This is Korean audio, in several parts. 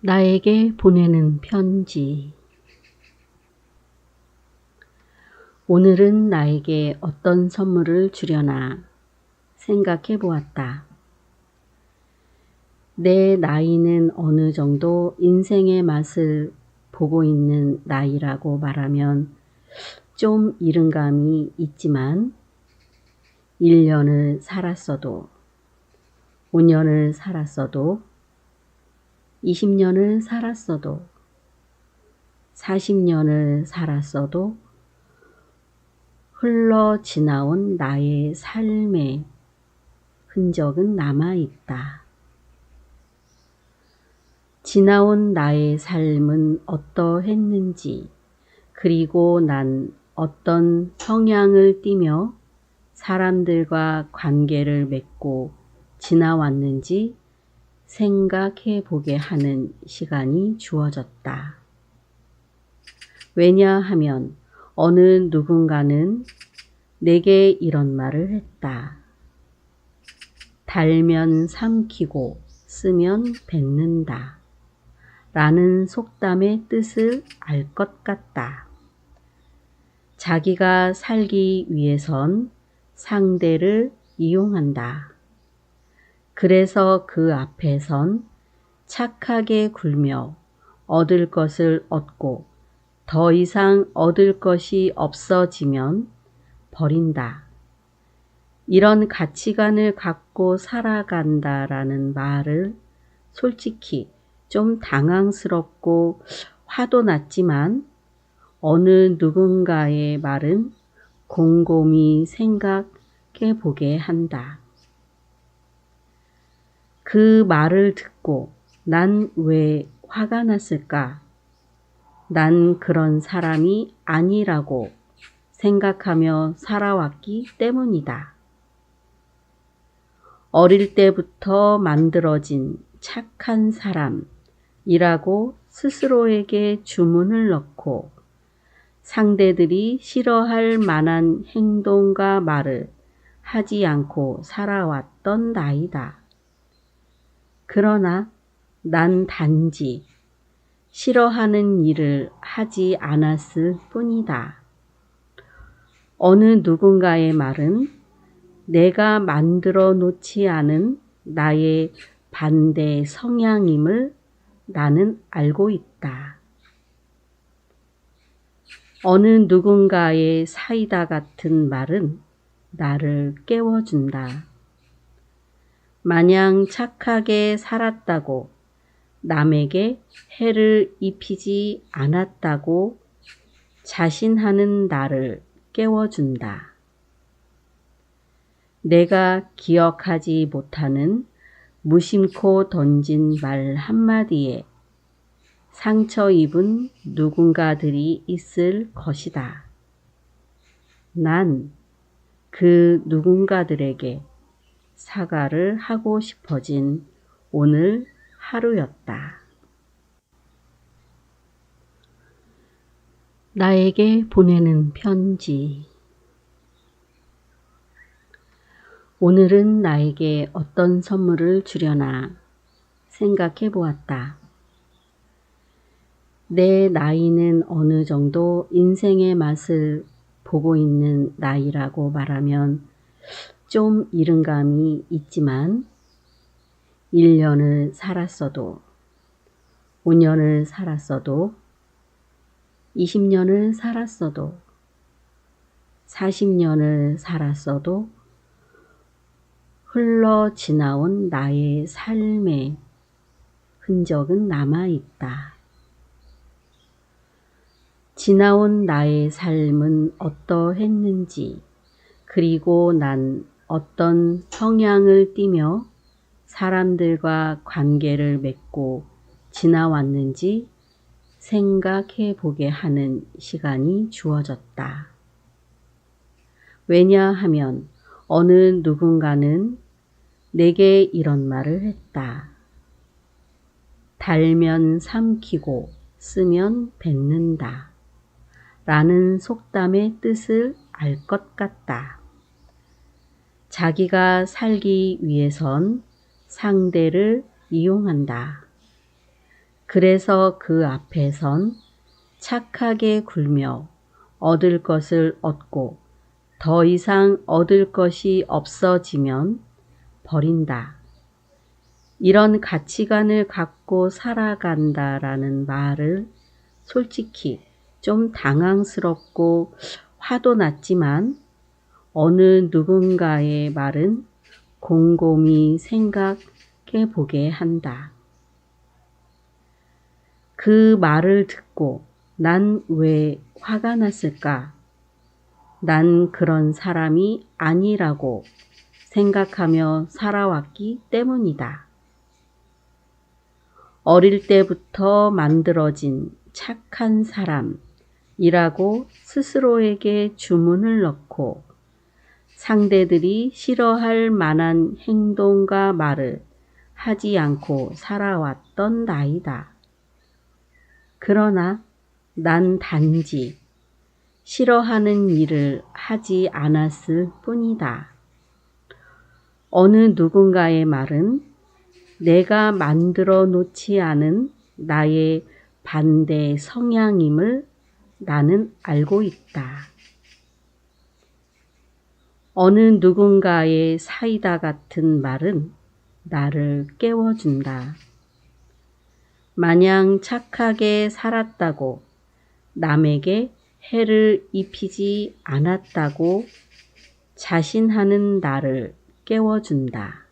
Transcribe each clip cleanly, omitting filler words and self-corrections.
나에게 보내는 편지. 오늘은 나에게 어떤 선물을 주려나 생각해 보았다. 내 나이는 어느 정도 인생의 맛을 보고 있는 나이라고 말하면 좀 이른 감이 있지만 1년을 살았어도 5년을 살았어도 20년을 살았어도 40년을 살았어도 흘러 지나온 나의 삶의 흔적은 남아있다. 지나온 나의 삶은 어떠했는지, 그리고 난 어떤 성향을 띠며 사람들과 관계를 맺고 지나왔는지 생각해 보게 하는 시간이 주어졌다. 왜냐하면 어느 누군가는 내게 이런 말을 했다. 달면 삼키고 쓰면 뱉는다. 라는 속담의 뜻을 알 것 같다. 자기가 살기 위해선 상대를 이용한다. 그래서 그 앞에선 착하게 굴며 얻을 것을 얻고 더 이상 얻을 것이 없어지면 버린다. 이런 가치관을 갖고 살아간다라는 말을 솔직히 좀 당황스럽고 화도 났지만 어느 누군가의 말은 곰곰이 생각해 보게 한다. 그 말을 듣고 난 왜 화가 났을까? 난 그런 사람이 아니라고 생각하며 살아왔기 때문이다. 어릴 때부터 만들어진 착한 사람이라고 스스로에게 주문을 넣고 상대들이 싫어할 만한 행동과 말을 하지 않고 살아왔던 나이다. 그러나 난 단지 싫어하는 일을 하지 않았을 뿐이다. 어느 누군가의 말은 내가 만들어 놓지 않은 나의 반대 성향임을 나는 알고 있다. 어느 누군가의 사이다 같은 말은 나를 깨워준다. 마냥 착하게 살았다고 남에게 해를 입히지 않았다고 자신하는 나를 깨워준다. 내가 기억하지 못하는 무심코 던진 말 한마디에 상처 입은 누군가들이 있을 것이다. 난 그 누군가들에게 사과를 하고 싶어진 오늘 하루였다. 나에게 보내는 편지. 오늘은 나에게 어떤 선물을 주려나 생각해 보았다. 내 나이는 어느 정도 인생의 맛을 보고 있는 나이라고 말하면 좀 이른 감이 있지만 1년을 살았어도 5년을 살았어도 20년을 살았어도 40년을 살았어도 흘러 지나온 나의 삶의 흔적은 남아있다. 지나온 나의 삶은 어떠했는지, 그리고 난 어떤 성향을 띠며 사람들과 관계를 맺고 지나왔는지 생각해 보게 하는 시간이 주어졌다. 왜냐하면 어느 누군가는 내게 이런 말을 했다. 달면 삼키고 쓰면 뱉는다. 라는 속담의 뜻을 알 것 같다. 자기가 살기 위해선 상대를 이용한다. 그래서 그 앞에선 착하게 굴며 얻을 것을 얻고 더 이상 얻을 것이 없어지면 버린다. 이런 가치관을 갖고 살아간다라는 말을 솔직히 좀 당황스럽고 화도 났지만 어느 누군가의 말은 곰곰이 생각해 보게 한다. 그 말을 듣고 난 왜 화가 났을까? 난 그런 사람이 아니라고 생각하며 살아왔기 때문이다. 어릴 때부터 만들어진 착한 사람이라고 스스로에게 주문을 넣고 상대들이 싫어할 만한 행동과 말을 하지 않고 살아왔던 나이다. 그러나 난 단지 싫어하는 일을 하지 않았을 뿐이다. 어느 누군가의 말은 내가 만들어 놓지 않은 나의 반대 성향임을 나는 알고 있다. 어느 누군가의 사이다 같은 말은 나를 깨워준다. 마냥 착하게 살았다고 남에게 해를 입히지 않았다고 자신하는 나를 깨워준다.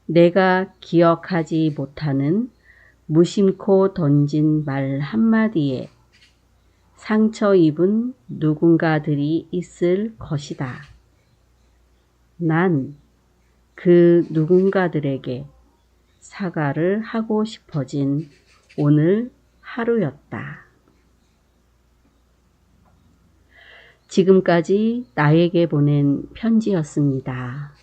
내가 기억하지 못하는 무심코 던진 말 한마디에 상처 입은 누군가들이 있을 것이다. 난 그 누군가들에게 사과를 하고 싶어진 오늘 하루였다. 지금까지 나에게 보낸 편지였습니다.